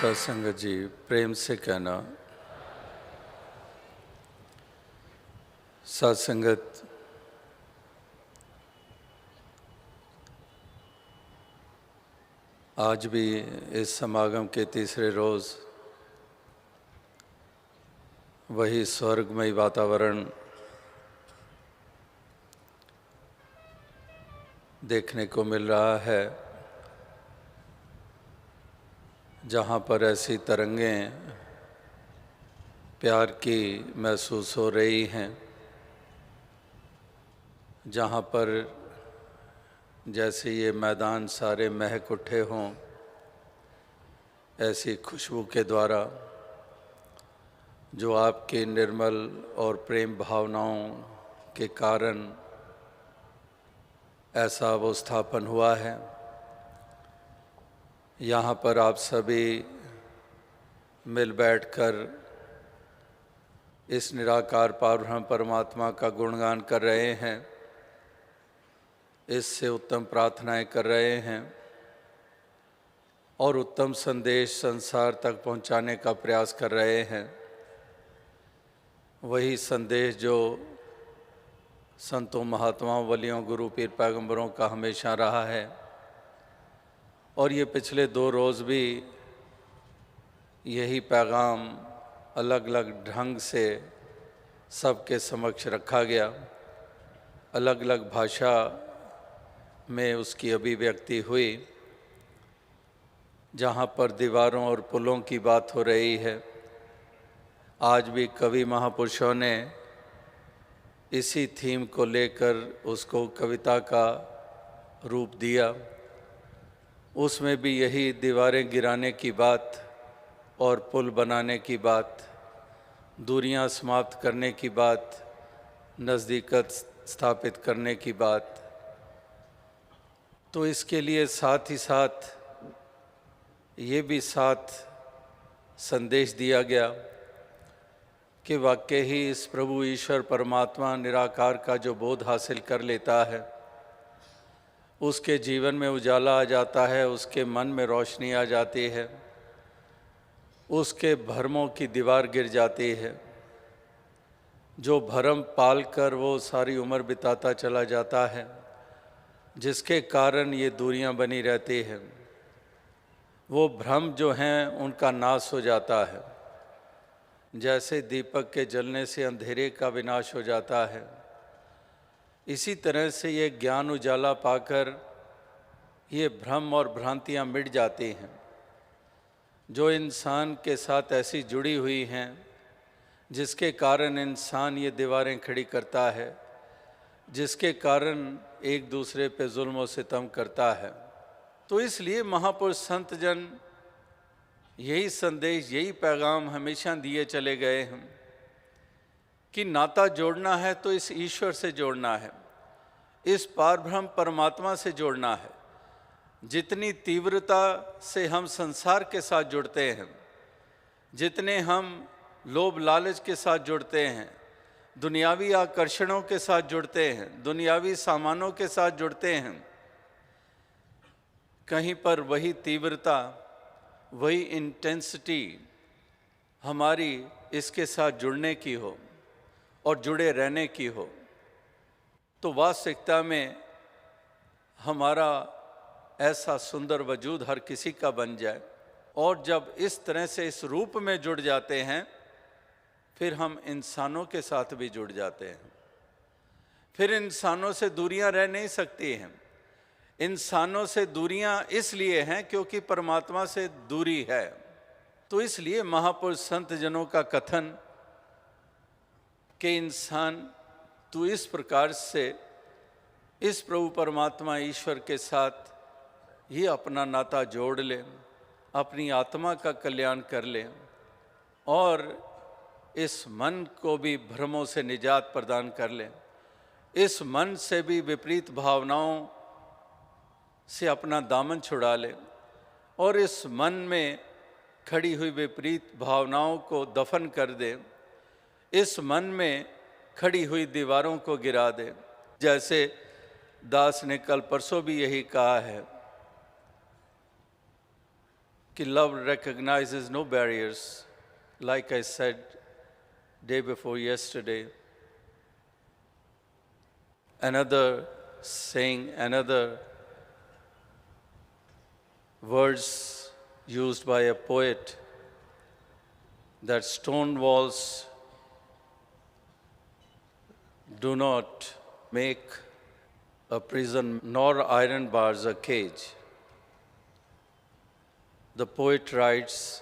सत्संगत जी, प्रेम से कहना। सत्संगत आज भी इस समागम के तीसरे रोज़ वही स्वर्गमय वातावरण देखने को मिल रहा है, जहाँ पर ऐसी तरंगें प्यार की महसूस हो रही हैं, जहाँ पर जैसे ये मैदान सारे महक उठे हों, ऐसी खुशबू के द्वारा जो आपके निर्मल और प्रेम भावनाओं के कारण ऐसा वो स्थापन हुआ है। यहाँ पर आप सभी मिल बैठकर इस निराकार पारब्रह्म परमात्मा का गुणगान कर रहे हैं, इससे उत्तम प्रार्थनाएं कर रहे हैं और उत्तम संदेश संसार तक पहुंचाने का प्रयास कर रहे हैं। वही संदेश जो संतों, महात्माओं, वलियों, गुरु, पीर, पैगंबरों का हमेशा रहा है। और ये पिछले 2 रोज़ भी यही पैगाम अलग अलग ढंग से सबके समक्ष रखा गया, अलग अलग भाषा में उसकी अभिव्यक्ति हुई। जहाँ पर दीवारों और पुलों की बात हो रही है, आज भी कवि महापुरुषों ने इसी थीम को लेकर उसको कविता का रूप दिया। उसमें भी यही दीवारें गिराने की बात और पुल बनाने की बात, दूरियां समाप्त करने की बात, नज़दीकत स्थापित करने की बात। तो इसके लिए साथ ही साथ ये भी साथ संदेश दिया गया कि वाकई ही इस प्रभु ईश्वर परमात्मा निराकार का जो बोध हासिल कर लेता है, उसके जीवन में उजाला आ जाता है, उसके मन में रोशनी आ जाती है, उसके भरमों की दीवार गिर जाती है। जो भरम पाल कर वो सारी उम्र बिताता चला जाता है, जिसके कारण ये दूरियां बनी रहती हैं, वो भ्रम जो हैं उनका नाश हो जाता है। जैसे दीपक के जलने से अंधेरे का विनाश हो जाता है, इसी तरह से ये ज्ञान उजाला पाकर ये भ्रम और भ्रांतियाँ मिट जाती हैं, जो इंसान के साथ ऐसी जुड़ी हुई हैं, जिसके कारण इंसान ये दीवारें खड़ी करता है, जिसके कारण एक दूसरे पे जुल्म और सितम करता है। तो इसलिए महापुरुष संत जन यही संदेश, यही पैगाम हमेशा दिए चले गए हैं कि नाता जोड़ना है तो इस ईश्वर से जोड़ना है, इस पारब्रह्म परमात्मा से जोड़ना है। जितनी तीव्रता से हम संसार के साथ जुड़ते हैं, जितने हम लोभ लालच के साथ जुड़ते हैं, दुनियावी आकर्षणों के साथ जुड़ते हैं, दुनियावी सामानों के साथ जुड़ते हैं, कहीं पर वही तीव्रता, वही इंटेंसिटी हमारी इसके साथ जुड़ने की हो और जुड़े रहने की हो, तो वास्तविकता में हमारा ऐसा सुंदर वजूद हर किसी का बन जाए। और जब इस तरह से इस रूप में जुड़ जाते हैं, फिर हम इंसानों के साथ भी जुड़ जाते हैं। फिर इंसानों से दूरियां रह नहीं सकती हैं। इंसानों से दूरियां इसलिए हैं क्योंकि परमात्मा से दूरी है। तो इसलिए महापुरुष संत जनों का कथन कि इंसान तू इस प्रकार से इस प्रभु परमात्मा ईश्वर के साथ ये अपना नाता जोड़ ले, अपनी आत्मा का कल्याण कर ले और इस मन को भी भ्रमों से निजात प्रदान कर ले, इस मन से भी विपरीत भावनाओं से अपना दामन छुड़ा ले और इस मन में खड़ी हुई विपरीत भावनाओं को दफन कर दे, इस मन में खड़ी हुई दीवारों को गिरा दे। जैसे दास ने कल परसों भी यही कहा है कि love recognizes no barriers, like I said day before yesterday. Another saying, another words used by a poet, that stone walls do not make a prison, nor iron bars a cage. The poet writes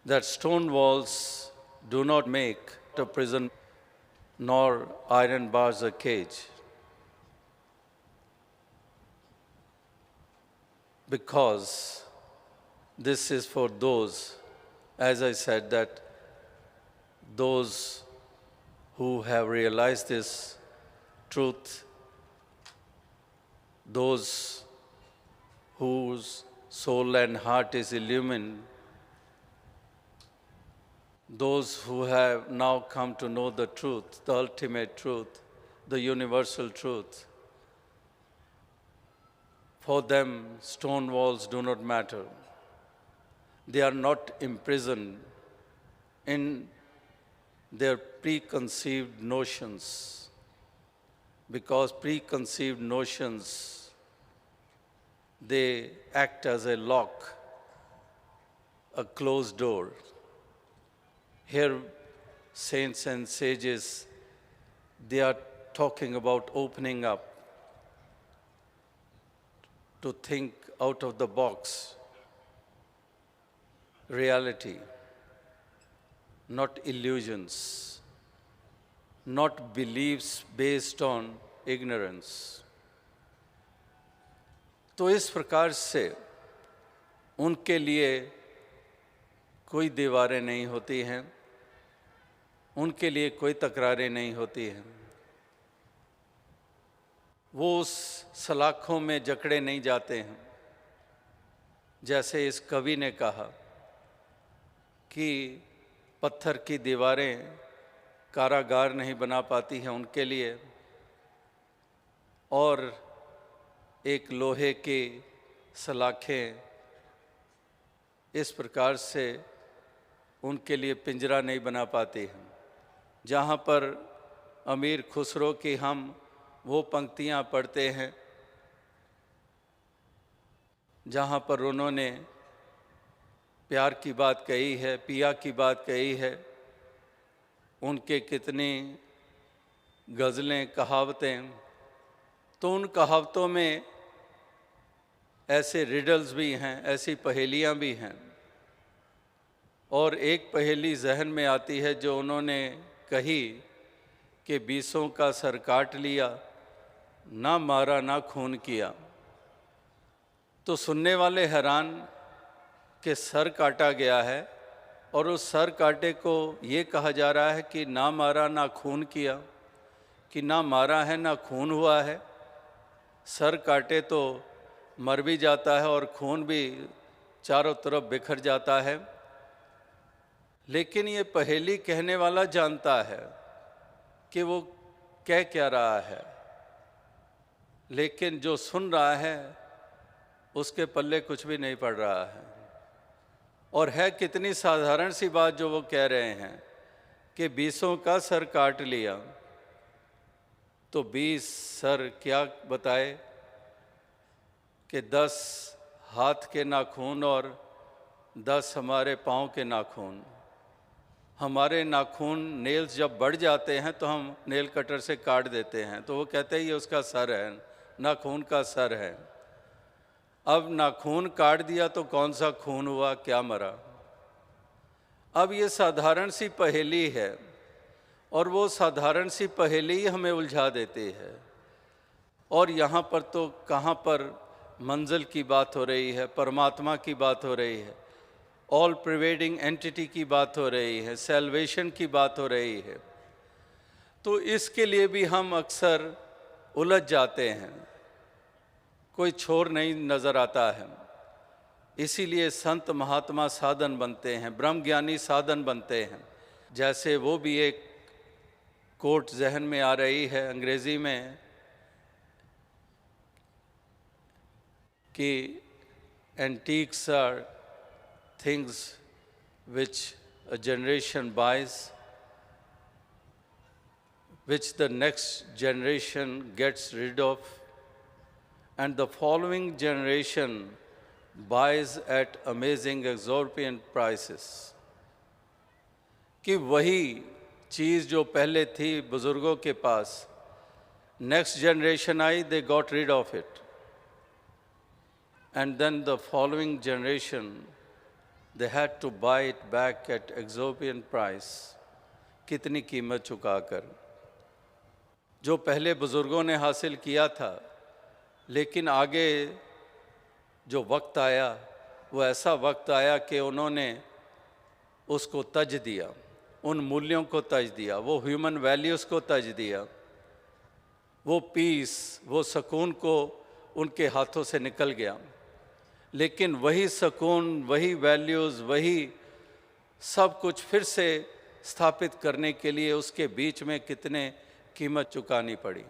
that stone walls do not make a prison, nor iron bars a cage. Because this is for those, as I said, that those who have realized this truth, those whose soul and heart is illumined, those who have now come to know the truth, the ultimate truth, the universal truth. For them, stone walls do not matter. They are not imprisoned in their preconceived notions, because preconceived notions, they act as a lock, a closed door. Here, saints and sages, they are talking about opening up, to think out of the box, reality, not illusions, not beliefs based on ignorance. तो इस प्रकार से उनके लिए कोई दीवारें नहीं होती हैं, उनके लिए कोई तकरारें नहीं होती हैं, वो उस सलाखों में जकड़े नहीं जाते हैं। जैसे इस कवि ने कहा कि पत्थर की दीवारें कारागार नहीं बना पाती हैं उनके लिए, और एक लोहे की सलाखें इस प्रकार से उनके लिए पिंजरा नहीं बना पाती हैं। जहाँ पर अमीर खुसरो की हम वो पंक्तियाँ पढ़ते हैं, जहाँ पर उन्होंने प्यार की बात कही है, पिया की बात कही है, उनके कितनी गज़लें, कहावतें, तो उन कहावतों में ऐसे रिडल्स भी हैं, ऐसी पहेलियाँ भी हैं। और एक पहेली जहन में आती है जो उन्होंने कही कि बीसों का सर काट लिया, ना मारा ना खून किया। तो सुनने वाले हैरान कि सर काटा गया है और उस सर काटे को ये कहा जा रहा है कि ना मारा ना खून किया, कि ना मारा है ना खून हुआ है। सर काटे तो मर भी जाता है और खून भी चारों तरफ बिखर जाता है। लेकिन ये पहेली कहने वाला जानता है कि वो कह क्या रहा है, लेकिन जो सुन रहा है उसके पल्ले कुछ भी नहीं पड़ रहा है। और है कितनी साधारण सी बात जो वो कह रहे हैं कि बीसों का सर काट लिया, तो 20 सर क्या बताए कि 10 हाथ के नाखून और 10 हमारे पाँव के नाखून। हमारे नाखून नेल्स जब बढ़ जाते हैं तो हम नेल कटर से काट देते हैं, तो वो कहते हैं ये उसका सर है, नाखून का सर है। अब नाखून काट दिया तो कौन सा खून हुआ, क्या मरा। अब ये साधारण सी पहेली है और वो साधारण सी पहेली ही हमें उलझा देती है। और यहाँ पर तो कहाँ पर मंजिल की बात हो रही है, परमात्मा की बात हो रही है, ऑल प्रिवेडिंग एंटिटी की बात हो रही है, सैल्वेशन की बात हो रही है। तो इसके लिए भी हम अक्सर उलझ जाते हैं, कोई छोर नहीं नज़र आता है। इसीलिए संत महात्मा साधन बनते हैं, ब्रह्म ज्ञानी साधन बनते हैं। जैसे वो भी एक कोट जहन में आ रही है अंग्रेज़ी में कि antiques are things which a generation buys, which the next generation gets rid of, and the following generation buys at amazing exorbitant prices. कि वही चीज़ जो पहले थी बुजुर्गों के पास, नेक्स्ट जनरेशन आई, they got rid of it. And then the following generation, they had to buy it back at exorbitant price. कितनी कीमत चुकाकर. जो पहले बुजुर्गों ने हासिल किया था, लेकिन आगे जो वक्त आया, वो ऐसा वक्त आया कि उन्होंने उसको तज दिया, उन मूल्यों को तज दिया, वो ह्यूमन वैल्यूज़ को तज दिया, वो पीस, वो सुकून को उनके हाथों से निकल गया. लेकिन वही सुकून, वही वैल्यूज़, वही सब कुछ फिर से स्थापित करने के लिए उसके बीच में कितने कीमत चुकानी पड़ी.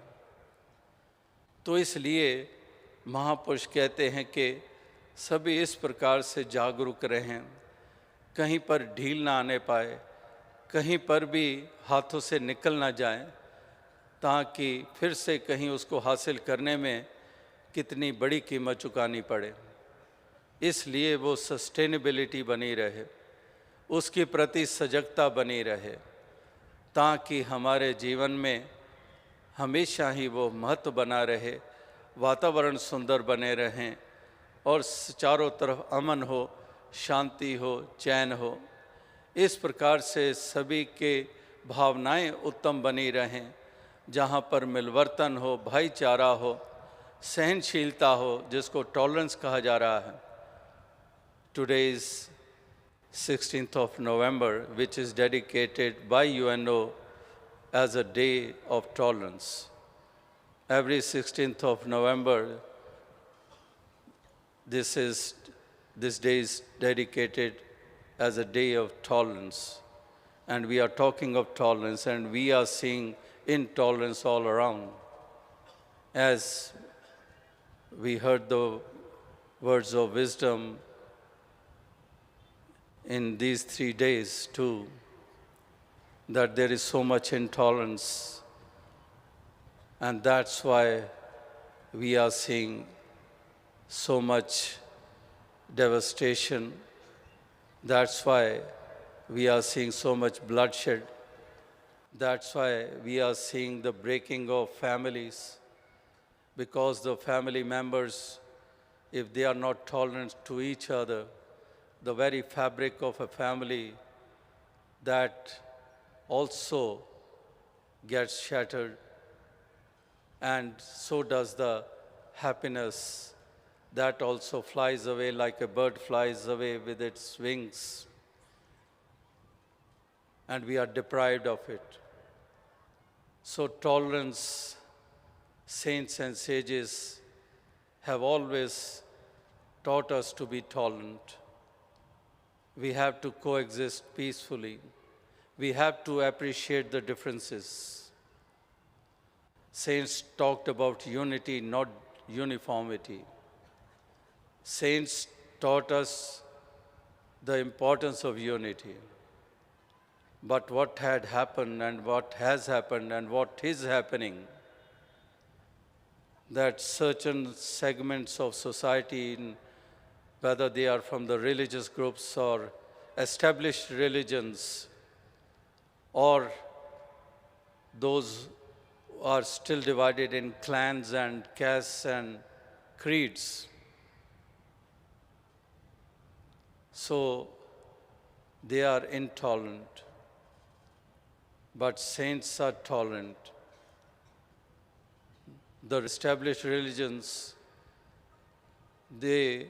तो इसलिए महापुरुष कहते हैं कि सभी इस प्रकार से जागरूक रहें, कहीं पर ढील ना आने पाए, कहीं पर भी हाथों से निकल ना जाए, ताकि फिर से कहीं उसको हासिल करने में कितनी बड़ी कीमत चुकानी पड़े. इसलिए वो सस्टेनेबिलिटी बनी रहे, उसके प्रति सजगता बनी रहे, ताकि हमारे जीवन में हमेशा ही वो महत्व बना रहे, वातावरण सुंदर बने रहें और चारों तरफ अमन हो, शांति हो, चैन हो. इस प्रकार से सभी के भावनाएं उत्तम बनी रहें, जहाँ पर मिलवर्तन हो, भाईचारा हो, सहनशीलता हो, जिसको टॉलरेंस कहा जा रहा है. Today is 16th of November, which is dedicated by UNO as a day of tolerance. Every 16th of November, this day is dedicated as a day of tolerance. And we are talking of tolerance, and we are seeing intolerance all around. As we heard the words of wisdom in these 3 days too, that there is so much intolerance, and that's why we are seeing so much devastation. That's why we are seeing so much bloodshed. That's why we are seeing the breaking of families, because the family members, if they are not tolerant to each other, the very fabric of a family, that also gets shattered, and so does the happiness. That also flies away like a bird flies away with its wings, and we are deprived of it. So tolerance, saints and sages have always taught us to be tolerant. We have to coexist peacefully. We have to appreciate the differences. Saints talked about unity, not uniformity. Saints taught us the importance of unity. But what had happened and what has happened and what is happening, that certain segments of society, whether they are from the religious groups or established religions, or those who are still divided in clans and castes and creeds. So they are intolerant, but saints are tolerant. The established religions, they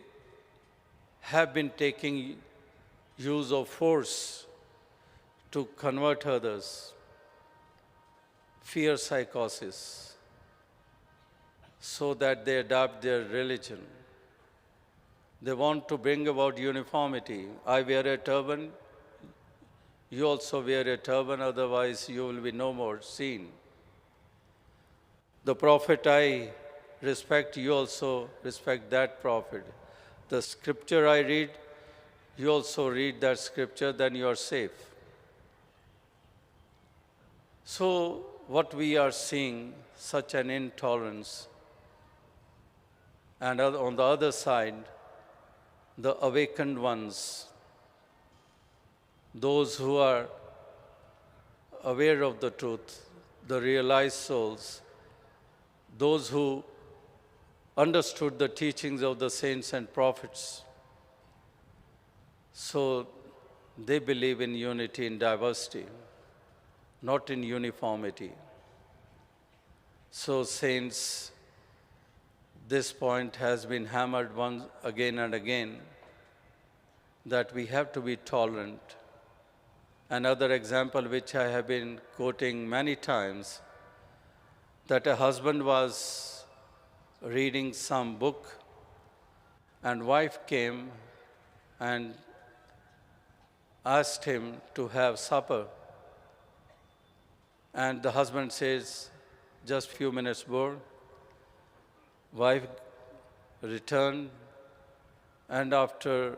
have been taking use of force to convert others, fear psychosis, so that they adopt their religion. They want to bring about uniformity. I wear a turban, you also wear a turban, otherwise you will be no more seen. The prophet I respect, you also respect that prophet. The scripture I read, you also read that scripture, then you are safe. So, what we are seeing, such an intolerance, and on the other side, the awakened ones, those who are aware of the truth, the realized souls, those who understood the teachings of the saints and prophets. So they believe in unity in diversity, not in uniformity. So saints, this point has been hammered once again and again, that we have to be tolerant. Another example which I have been quoting many times, that a husband was reading some book and wife came and asked him to have supper. And the husband says, just few minutes more. Wife returned, and after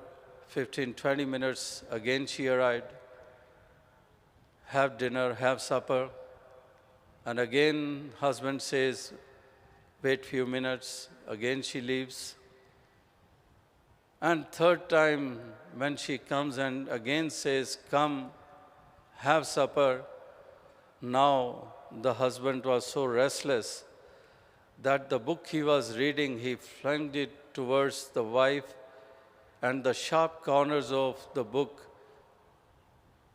15-20 minutes, again she arrived. Have dinner, have supper. And again, husband says, wait few minutes. Again she leaves. And third time, when she comes and again says, come, have supper. Now the husband was so restless that the book he was reading, he flung it towards the wife, and the sharp corners of the book,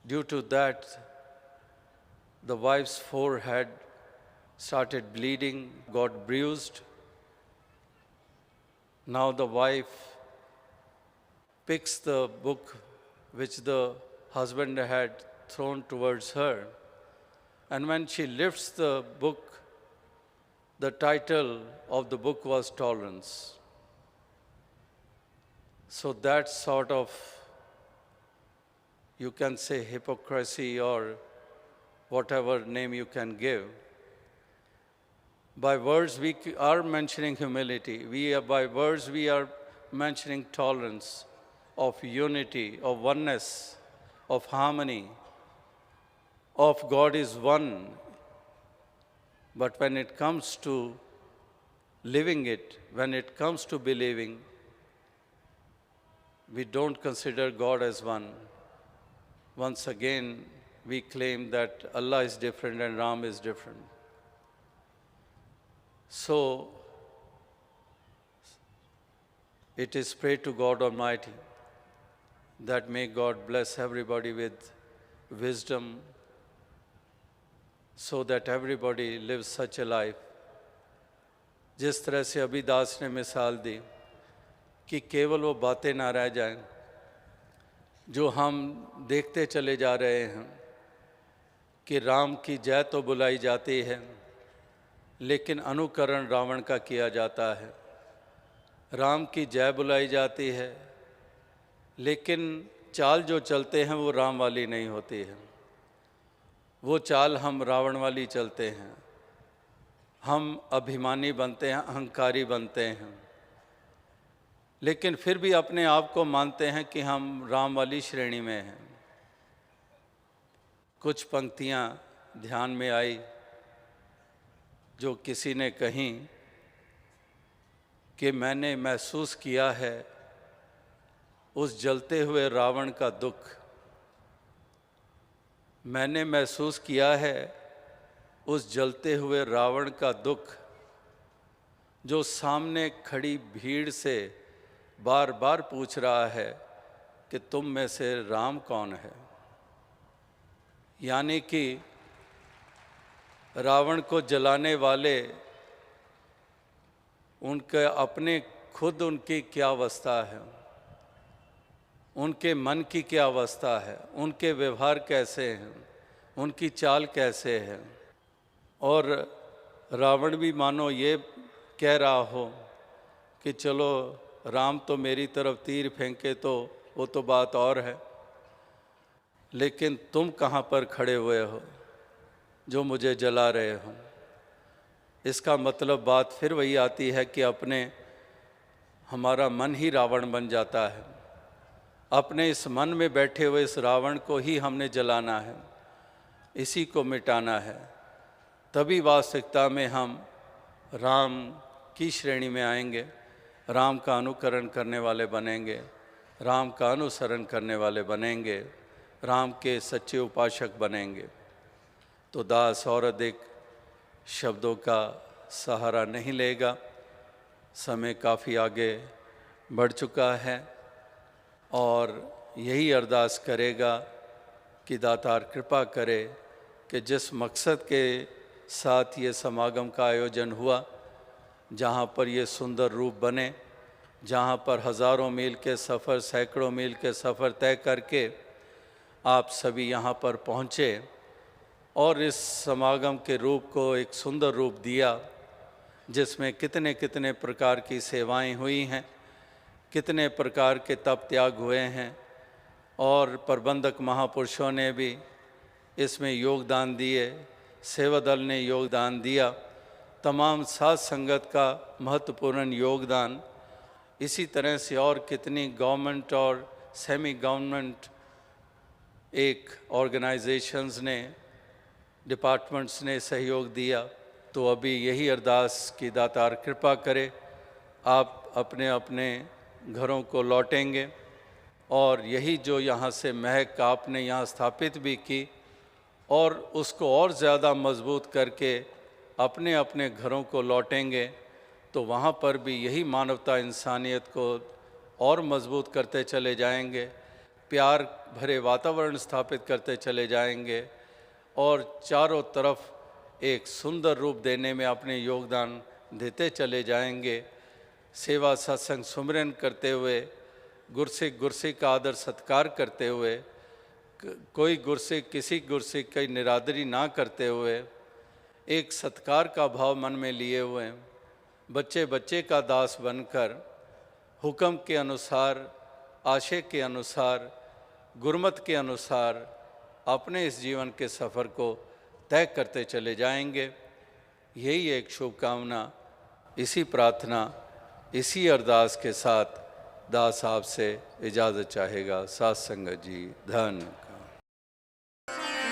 due to that, the wife's forehead started bleeding, got bruised. Now the wife picks the book which the husband had thrown towards her, and when she lifts the book, the title of the book was Tolerance. So that sort of, you can say, hypocrisy or whatever name you can give. By words we are mentioning humility. By words we are mentioning tolerance, of unity, of oneness, of harmony, of God is one. But when it comes to living it, when it comes to believing, we don't consider God as one. Once again, we claim that Allah is different and Ram is different. So, it is pray to God Almighty that may God bless everybody with wisdom, so that everybody lives such a life. जिस तरह से अभी दास ने मिसाल दी कि केवल वो बातें ना रह जाएं जो हम देखते चले जा रहे हैं कि राम की जय तो बुलाई जाती है, लेकिन अनुकरण रावण का किया जाता है। राम की जय बुलाई जाती है, लेकिन चाल जो चलते हैं वो राम वाली नहीं होती है। वो चाल हम रावण वाली चलते हैं। हम अभिमानी बनते हैं, अहंकारी बनते हैं, लेकिन फिर भी अपने आप को मानते हैं कि हम राम वाली श्रेणी में हैं। कुछ पंक्तियाँ ध्यान में आई जो किसी ने कहीं कि मैंने महसूस किया है उस जलते हुए रावण का दुख। मैंने महसूस किया है उस जलते हुए रावण का दुख, जो सामने खड़ी भीड़ से बार बार पूछ रहा है कि तुम में से राम कौन है। यानी कि रावण को जलाने वाले उनके अपने खुद उनकी क्या अवस्था है, उनके मन की क्या अवस्था है, उनके व्यवहार कैसे हैं, उनकी चाल कैसे है। और रावण भी मानो ये कह रहा हो कि चलो राम तो मेरी तरफ तीर फेंके तो वो तो बात और है, लेकिन तुम कहाँ पर खड़े हुए हो जो मुझे जला रहे हो। इसका मतलब बात फिर वही आती है कि हमारा मन ही रावण बन जाता है। अपने इस मन में बैठे हुए इस रावण को ही हमने जलाना है, इसी को मिटाना है। तभी वास्तविकता में हम राम की श्रेणी में आएंगे, राम का अनुकरण करने वाले बनेंगे, राम का अनुसरण करने वाले बनेंगे, राम के सच्चे उपासक बनेंगे। तो दास और अधिक शब्दों का सहारा नहीं लेगा, समय काफ़ी आगे बढ़ चुका है और यही अरदास करेगा कि दातार कृपा करे कि जिस मकसद के साथ ये समागम का आयोजन हुआ, जहाँ पर ये सुंदर रूप बने, जहाँ पर हज़ारों मील के सफ़र, सैकड़ों मील के सफ़र तय करके आप सभी यहाँ पर पहुँचे और इस समागम के रूप को एक सुंदर रूप दिया, जिसमें कितने कितने प्रकार की सेवाएं हुई हैं, कितने प्रकार के तप त्याग हुए हैं और प्रबंधक महापुरुषों ने भी इसमें योगदान दिए, सेवा दल ने योगदान दिया, तमाम साध संगत का महत्वपूर्ण योगदान। इसी तरह से और कितनी गवर्नमेंट और सेमी गवर्नमेंट एक ऑर्गेनाइजेशंस ने, डिपार्टमेंट्स ने सहयोग दिया। तो अभी यही अरदास की दातार कृपा करे, आप अपने अपने घरों को लौटेंगे और यही जो यहाँ से महक आपने यहाँ स्थापित भी की और उसको और ज़्यादा मजबूत करके अपने अपने घरों को लौटेंगे, तो वहाँ पर भी यही मानवता इंसानियत को और मजबूत करते चले जाएंगे, प्यार भरे वातावरण स्थापित करते चले जाएंगे और चारों तरफ एक सुंदर रूप देने में अपने योगदान देते चले जाएंगे। सेवा सत्संग सुमिरन करते हुए, गुरसिक गुरसिक का आदर सत्कार करते हुए, कोई गुरसिक किसी गुरसिक की निरादरी ना करते हुए, एक सत्कार का भाव मन में लिए हुए, बच्चे बच्चे का दास बनकर हुक्म के अनुसार, आशय के अनुसार, गुरमत के अनुसार अपने इस जीवन के सफ़र को तय करते चले जाएंगे। यही एक शुभकामना, इसी प्रार्थना, इसी अरदास के साथ दास आपसे इजाज़त चाहेगा। साथ संगत जी, धन